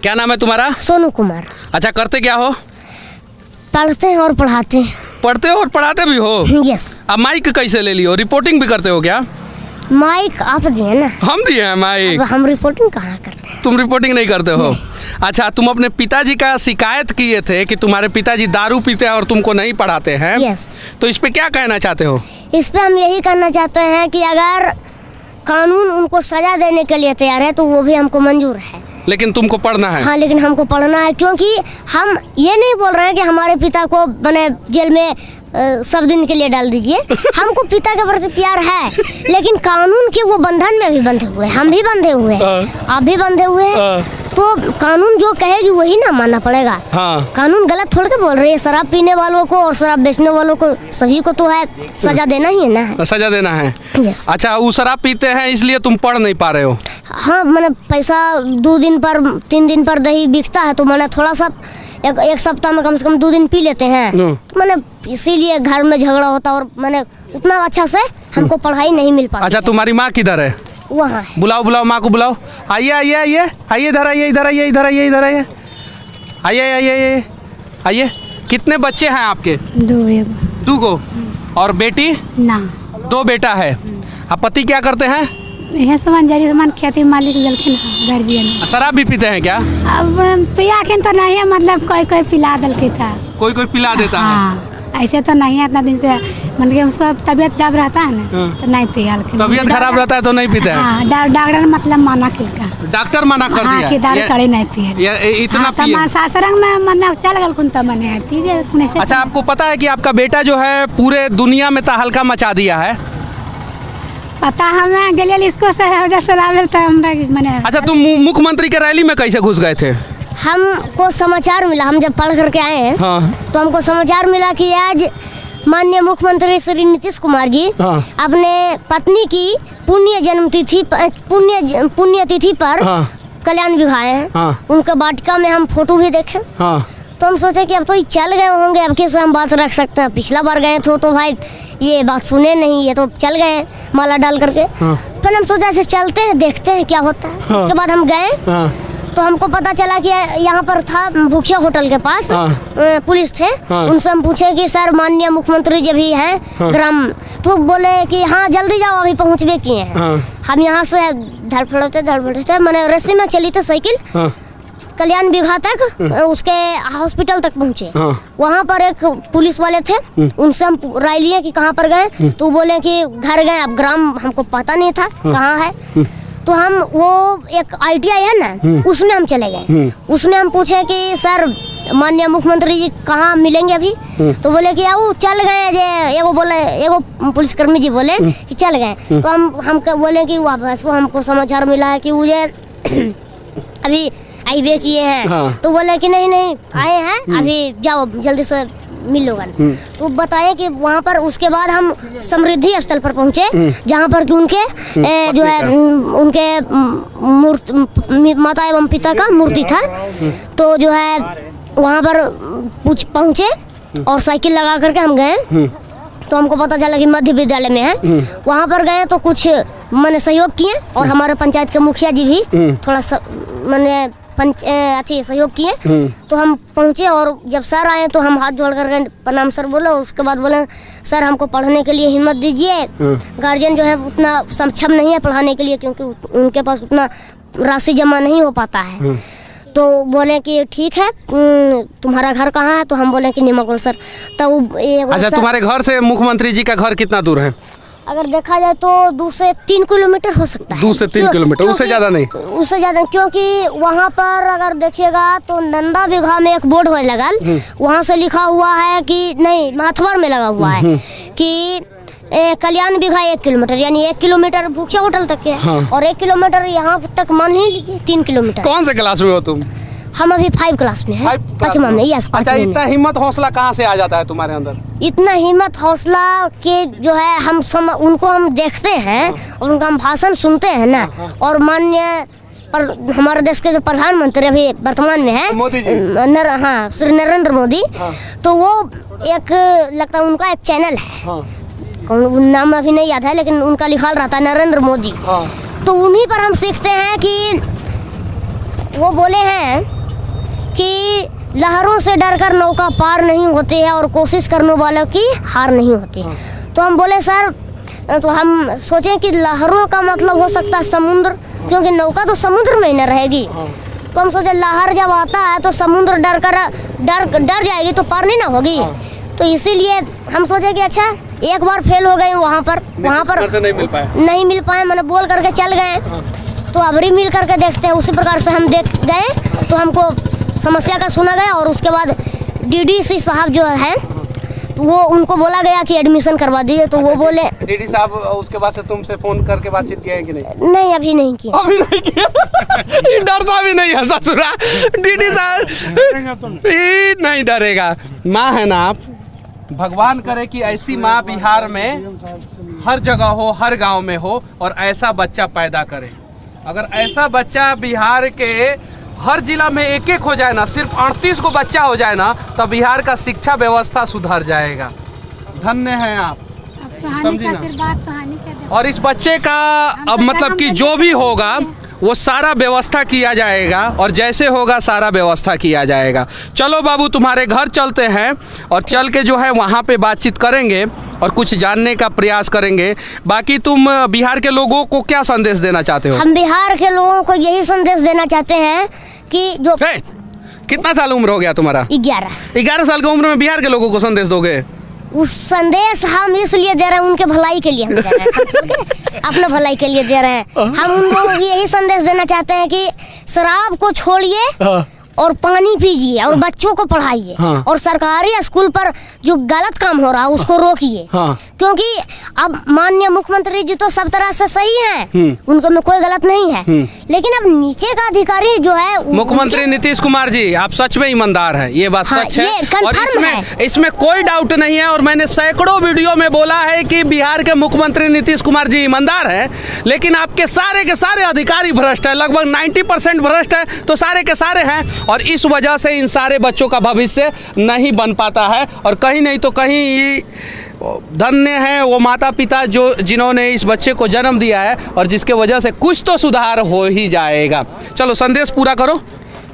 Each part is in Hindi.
क्या नाम है तुम्हारा? सोनू कुमार। अच्छा, करते क्या हो? पढ़ते हैं और पढ़ाते हैं। पढ़ते हो और पढ़ाते भी हो? यस। अब माइक कैसे ले लियो? रिपोर्टिंग भी करते हो क्या? माइक आप दिए ना, हम दिए हैं माइक। हम रिपोर्टिंग कहाँ करते हैं? तुम रिपोर्टिंग नहीं करते हो? अच्छा, तुम अपने पिताजी का शिकायत किए थे कि तुम्हारे पिताजी दारू पीते हैं और तुमको नहीं पढ़ाते हैं। यस। तो इस पे क्या कहना चाहते हो? इस पे हम यही करना चाहते हैं कि अगर कानून उनको सजा देने के लिए तैयार है तो वो भी हमको मंजूर है, लेकिन तुमको पढ़ना है। हाँ, लेकिन हमको पढ़ना है, क्योंकि हम ये नहीं बोल रहे हैं कि हमारे पिता को बने जेल में सब दिन के लिए डाल दीजिए। हमको पिता के प्रति प्यार है, लेकिन कानून के वो बंधन में भी बंधे हुए हैं, हम भी बंधे हुए हैं, आप भी बंधे हुए हैं। तो कानून जो कहेगी वही ना मानना पड़ेगा। हाँ। कानून गलत थोड़ के बोल रही है। शराब पीने वालों को और शराब बेचने वालों को सभी को तो है सजा देना ही है ना। सजा देना है। यस। अच्छा, वो शराब पीते हैं इसलिए तुम पढ़ नहीं पा रहे हो? हाँ, मैंने पैसा 2 दिन पर 3 दिन पर दही बिकता है तो मैंने थोड़ा सा एक सप्ताह में कम से कम 2 दिन पी लेते हैं। तो मैंने इसीलिए घर में झगड़ा होता और मैंने उतना अच्छा से हमको पढ़ाई नहीं मिल पाती। अच्छा, तुम्हारी माँ किधर है? वहाँ। बुलाओ बुलाओ माँ को बुलाओ। आइए आइए आइए आइए, इधर आइए, इधर आइए, इधर आइए, इधर आइए, आइए आइए आइए आइए। कितने बच्चे हैं आपके? 2 गो। और बेटी? ना। 2 बेटा है। अब पति क्या करते हैं? यह सामान जारी सामान खेती मालिक दलखिन गार्जियन। शराब भी पीते हैं क्या? अब पिया के तो नहीं है, मतलब कोई कोई पिला दल के था, कोई कोई पिला देता है। ऐसे तो नहीं है इतना दिन से, मतलब कि उसको तबीयत जब रहता है ना तो नहीं पिया। तबीयत खराब रहता है तो नहीं पीते हैं। डॉक्टर मतलब माना किलका, डॉक्टर मना कर दिया कि दारू कड़े नहीं पिए। इतना पिए। सासरंग में मतलब चल गल कुन तो मने पी गए। अच्छा, आपको पता है कि आपका बेटा जो है पूरे दुनिया में तहलका मचा दिया है? पता हमें गलियल इसको से वजह से लावेल तो हमरा मने। अच्छा, तुम मुख्यमंत्री के रैली में कैसे घुस गए थे? हमको समाचार मिला, हम जब पढ़ करके आए हैं। हाँ। तो हमको समाचार मिला कि आज माननीय मुख्यमंत्री श्री नीतीश कुमार जी अपने पत्नी की पुण्यतिथि पर कल्याण विवाह हैं। उनके वाटिका में हम फोटो भी देखे। तो हम सोचे कि अब तो ये चल गए होंगे, अब कैसे हम बात रख सकते हैं। पिछला बार गए थे तो भाई ये बात सुने नहीं, ये तो चल गए माला डाल करके। फिर हम सोचा ऐसे चलते हैं, देखते हैं क्या होता है। उसके बाद हम गए तो हमको पता चला कि यहाँ पर था भूखिया होटल के पास पुलिस थे। उनसे हम पूछे कि सर माननीय मुख्यमंत्री जी भी हैं ग्राम, तो बोले कि हाँ जल्दी जाओ, अभी पहुँचबे किए हैं। हम यहाँ से धड़फड़ते मैंने रस्सी में चली थी साइकिल, कल्याण विवाह तक, उसके हॉस्पिटल तक पहुँचे। वहाँ पर एक पुलिस वाले थे, उनसे हम राय लिए कि कहाँ पर गए, तो बोले कि घर गए। अब ग्राम हमको पता नहीं था कहाँ है। तो हम वो एक ITI है ना, उसमें हम चले गए। उसमें हम पूछे कि सर माननीय मुख्यमंत्री जी कहाँ मिलेंगे अभी? तो बोले कि आओ चल गए जे। एगो पुलिसकर्मी जी बोले कि चल गए। तो हम बोले कि वापस हमको समाचार मिला है कि वो अभी आईवे किए हैं। तो बोले कि नहीं आए हैं, अभी जाओ जल्दी से मिलोगा। तो बताए कि वहाँ पर उसके बाद हम समृद्धि स्थल पर पहुँचे, जहाँ पर कि उनके जो है उनके माता एवं पिता का मूर्ति था। तो जो है वहाँ पर पहुँचे और साइकिल लगा करके हम गए। तो हमको पता चला कि मध्य विद्यालय में है। वहाँ पर गए तो कुछ मैंने सहयोग किए और हमारे पंचायत के मुखिया जी भी थोड़ा मैंने सहयोग किए। तो हम पहुँचे और जब सर आए तो हम हाथ जोड़ कर प्रणाम सर बोले। उसके बाद बोले सर हमको पढ़ने के लिए हिम्मत दीजिए। गार्जियन जो है उतना सक्षम नहीं है पढ़ाने के लिए, क्योंकि उनके पास उतना राशि जमा नहीं हो पाता है। तो बोले कि ठीक है, तुम्हारा घर कहाँ है? तो हम बोले कि नीमाकोल सर। तो अच्छा, तुम्हारे घर से मुख्यमंत्री जी का घर कितना दूर है? अगर देखा जाए तो 2 से 3 किलोमीटर हो सकता है। 2 से 3 किलोमीटर, उससे ज़्यादा नहीं? उससे ज़्यादा, क्योंकि वहाँ पर अगर देखिएगा तो नंदा बिघा में एक बोर्ड हो लगल, वहाँ से लिखा हुआ है कि नहीं, माथवर में लगा हुआ है कि कल्याण बिघा 1 किलोमीटर, यानी 1 किलोमीटर भूखिया होटल तक है। और 1 किलोमीटर यहाँ तक मान लीजिए 3 किलोमीटर। कौन से क्लास में हो तुम? हम अभी 5 क्लास में हैं, 5वां में। यस, 5वां में। इतना हिम्मत हौसला कहाँ से आ जाता है तुम्हारे अंदर? इतना हिम्मत हौसला के जो है उनको हम देखते हैं और उनका हम भाषण सुनते हैं ना। और माननीय हमारे देश के जो प्रधानमंत्री अभी वर्तमान में है, मोदी जी, हाँ, श्री नरेंद्र मोदी। तो वो एक लगता है उनका एक चैनल है, नाम अभी नहीं याद है, लेकिन उनका लिखा रहता है नरेंद्र मोदी। तो उन्हीं पर हम सीखते हैं कि वो बोले हैं कि लहरों से डरकर नौका पार नहीं होती है और कोशिश करने वालों की हार नहीं होती। तो हम बोले सर, तो हम सोचें कि लहरों का मतलब हो सकता है समुद्र, क्योंकि नौका तो समुद्र में ही न रहेगी। तो हम सोचे लहर जब आता है तो समुद्र डर जाएगी तो पार नहीं ना होगी। तो इसीलिए हम सोचे कि अच्छा एक बार फेल हो गए वहाँ पर नहीं मिल पाए मैंने बोल करके चल गए। तो अबरी मिल करके देखते हैं। उसी प्रकार से हम देख गए तो हमको समस्या का सुना गया और उसके बाद डीडीसी साहब जो है वो उनको बोला गया कि एडमिशन करवा दीजिए। तो वो बोले डीडी साहब उसके बाद से तुमसे फोन करके बातचीत किया है कि नहीं? नहीं, अभी नहीं किया। अभी नहीं किया। डरता भी नहीं है ससुरा डीडी साहब, नहीं डरेगा। माँ है ना आप, भगवान करे कि ऐसी माँ बिहार में हर जगह हो, हर गांव में हो और ऐसा बच्चा पैदा करे। अगर ऐसा बच्चा बिहार के हर जिला में एक एक हो जाए ना, सिर्फ 38 को बच्चा हो जाए ना, तो बिहार का शिक्षा व्यवस्था सुधर जाएगा। धन्य हैं आप, समझी ना। और इस बच्चे का अब मतलब कि जो भी होगा वो सारा व्यवस्था किया जाएगा और जैसे होगा सारा व्यवस्था किया जाएगा। चलो बाबू तुम्हारे घर चलते हैं और चल के जो है वहाँ पे बातचीत करेंगे और कुछ जानने का प्रयास करेंगे। बाकी तुम बिहार के लोगों को क्या संदेश देना चाहते हो? हम बिहार के लोगों को यही संदेश देना चाहते हैं कि जो कितना साल उम्र हो गया तुम्हारा? 11 साल की उम्र में बिहार के लोगों को संदेश दोगे? उस संदेश हम इसलिए दे रहे हैं, उनके भलाई के लिए हम दे रहे हैं। अपने भलाई के लिए दे रहे हैं। हम उन लोगों को यही संदेश देना चाहते हैं कि शराब को छोड़िए और पानी पीजिए और बच्चों को पढ़ाइए। और सरकारी स्कूल पर जो गलत काम हो रहा है उसको रोकिए। क्योंकि अब माननीय मुख्यमंत्री जी तो सब तरह से सही हैं, उनको में कोई गलत नहीं है, लेकिन अब नीचे का अधिकारी जो है मुख्यमंत्री नीतीश कुमार जी, आप सच में ईमानदार हैं, ये बात सच है और इसमें कोई डाउट नहीं है। और मैंने सैकड़ों वीडियो में बोला है कि बिहार के मुख्यमंत्री नीतीश कुमार जी ईमानदार हैं, लेकिन आपके सारे के सारे अधिकारी भ्रष्ट है, लगभग 90% भ्रष्ट है, तो सारे के सारे हैं। और इस वजह से इन सारे बच्चों का भविष्य नहीं बन पाता है और कहीं नहीं तो कहीं धन्य है वो माता पिता जिन्होंने इस बच्चे को जन्म दिया है और जिसके वजह से कुछ तो सुधार हो ही जाएगा। चलो संदेश पूरा करो।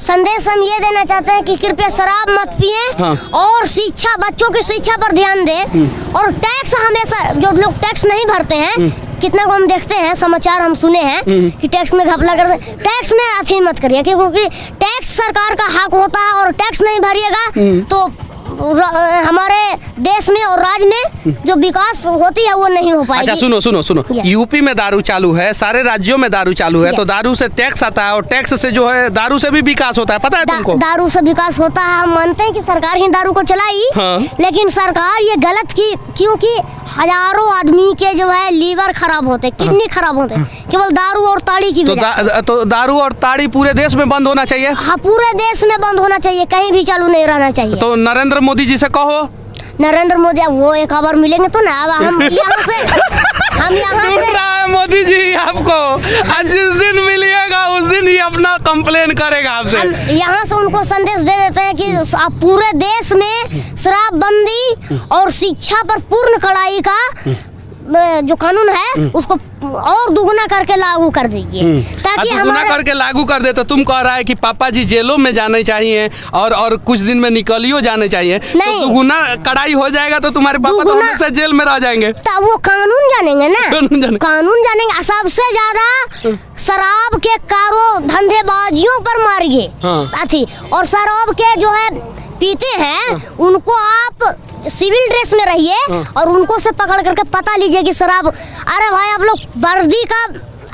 संदेश हम ये देना चाहते हैं कि कृपया शराब मत पिए और शिक्षा, बच्चों की शिक्षा पर ध्यान दें। और टैक्स हमेशा, जो लोग टैक्स नहीं भरते हैं, कितना को हम देखते हैं, समाचार हम सुने हैं कि टैक्स में घपला करते, टैक्स में अथी मत करिए, क्योंकि टैक्स सरकार का हक होता है और टैक्स नहीं भरिएगा तो हमारे देश में और राज्य में जो विकास होती है वो नहीं हो पाएगी। अच्छा सुनो यूपी में दारू चालू है, सारे राज्यों में दारू चालू है, तो दारू से टैक्स आता है और टैक्स से जो है दारू से भी विकास होता है, पता है तुमको? दारू से विकास होता है, हम मानते हैं कि सरकार ही दारू को चलाई। लेकिन सरकार ये गलत की, क्योंकि हजारों आदमी के जो है लीवर खराब होते, किडनी खराब होते केवल दारू और ताड़ी की वजह। तो दारू और ताड़ी पूरे देश में बंद होना चाहिए। हाँ, पूरे देश में बंद होना चाहिए, कहीं भी चालू नहीं रहना चाहिए। तो नरेंद्र मोदी जी से कहो। नरेंद्र मोदी वो एक खबर मिलेंगे तो ना, हम यहाँ से मोदी जी आपको आज जिस दिन मिलिएगा उस दिन ही अपना कंप्लेन करेगा आपसे। हम यहाँ से उनको संदेश दे देते हैं कि आप पूरे देश में शराबबंदी और शिक्षा पर पूर्ण कड़ाई का जो कानून है उसको और दुगुना करके लागू कर दीजिए, ताकि दुगुना करके लागू कर दे। तो तुम कह रहा है कि पापा जी जेलों में जाने चाहिए और कुछ दिन में निकलियो जाने चाहिए, तो दुगुना कड़ाई हो जाएगा तो तुम्हारे पापा तो हमेशा जेल में रह जाएंगे। तो वो कानून जानेंगे ना, कानून जानेंगे। सबसे ज्यादा शराब के धंधेबाजियों पर मारिए और शराब के जो है पीते हैं उनको आप सिविल ड्रेस में रहिए और उनको से पकड़ करके पता लीजिए कि शराब, अरे भाई आप लोग वर्दी का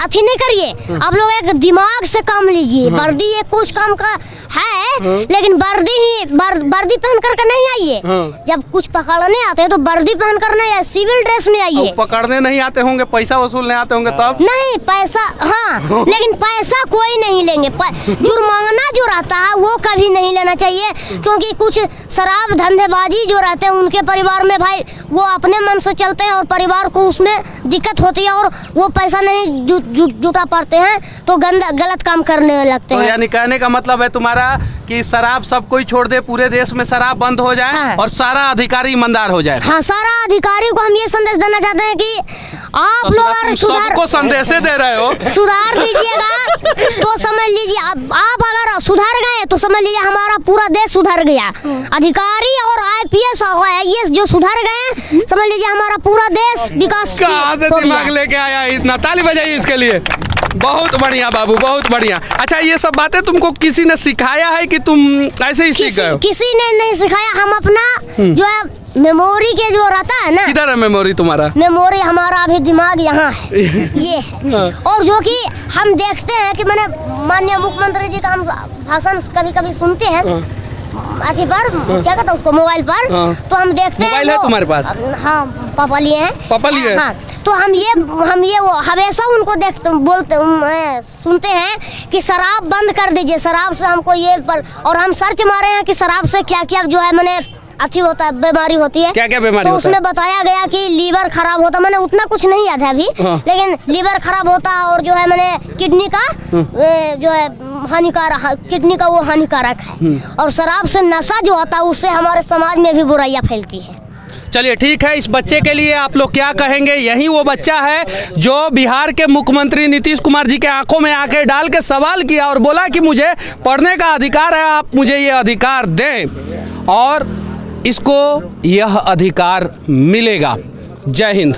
अथी नहीं करिए, आप लोग एक दिमाग से काम लीजिए। वर्दी ये कुछ काम का है, लेकिन वर्दी पहन करके नहीं आइए। जब कुछ पकड़ने आते हैं तो वर्दी पहन कर नहीं आइए, सिविल ड्रेस में आइए। पकड़ने नहीं आते होंगे, पैसा वसूलने आते होंगे तब? नहीं, पैसा लेकिन पैसा कोई नहीं लेंगे। जुर्माना जो रहता है वो कभी नहीं लेना चाहिए, क्योंकि कुछ शराब धंधेबाजी जो रहते हैं उनके परिवार में भाई वो अपने मन से चलते हैं और परिवार को उसमें दिक्कत होती है और वो पैसा नहीं जुटा पाते हैं तो गलत काम करने लगते हैं। यानी कहने का मतलब है तुम्हारा कि शराब सब कोई छोड़ दे, पूरे देश में शराब बंद हो जाए और सारा अधिकारी ईमानदार हो जाए। हाँ, सारा अधिकारी को हम ये संदेश देना चाहते हैं कि आप लोग अगर सबको संदेशे दे रहे हो। सुधार दीजिएगा तो समझ लीजिए, आप अगर सुधर गए तो समझ लीजिए हमारा पूरा देश सुधर गया। अधिकारी और IPS और IAS जो सुधर गए, समझ लीजिए हमारा पूरा देश विकास कहाँ से दिमाग लेके आया इतना? ताली बजाइए इसके लिए। बहुत बढ़िया बाबू, बहुत बढ़िया। अच्छा, ये सब बातें तुमको किसी ने सिखाया है कि तुम ऐसे ही सीख गए? किसी ने नहीं सिखाया, हम अपना जो है मेमोरी के जो रहता है ना। किधर है मेमोरी तुम्हारा? मेमोरी हमारा अभी दिमाग यहाँ है, ये है। और जो कि हम देखते हैं कि मैंने माननीय मुख्यमंत्री जी का हम भाषण कभी कभी सुनते हैं अथी पर, क्या कहता है उसको, मोबाइल पर। तो हम देखते हैं। मोबाइल है तुम्हारे पास? हाँ, पापा लिए हैं। पापा लिए? हाँ, तो हम ये वो हमेशा उनको देखते बोलते सुनते हैं कि शराब बंद कर दीजिए, शराब से हमको ये पर। और हम सर्च मारे हैं कि शराब से क्या क्या जो है मैंने अच्छी होता है, बीमारी होती है। क्या क्या बीमारी तो होता है? उसमें बताया गया कि लीवर खराब होता, मैंने उतना कुछ नहीं याद है अभी। लेकिन लीवर खराब होता है, और जो है मैंने किडनी का जो है हानिकारक, किडनी का वो हानिकारक है। और शराब से नशा जो होता है उससे हमारे समाज में भी बुराइयां फैलती है। चलिए ठीक है, इस बच्चे के लिए आप लोग क्या कहेंगे? यही वो बच्चा है जो बिहार के मुख्यमंत्री नीतीश कुमार जी के आंखों में आंखें डाल के सवाल किया और बोला कि मुझे पढ़ने का अधिकार है, आप मुझे ये अधिकार दें, और इसको यह अधिकार मिलेगा। जय हिंद।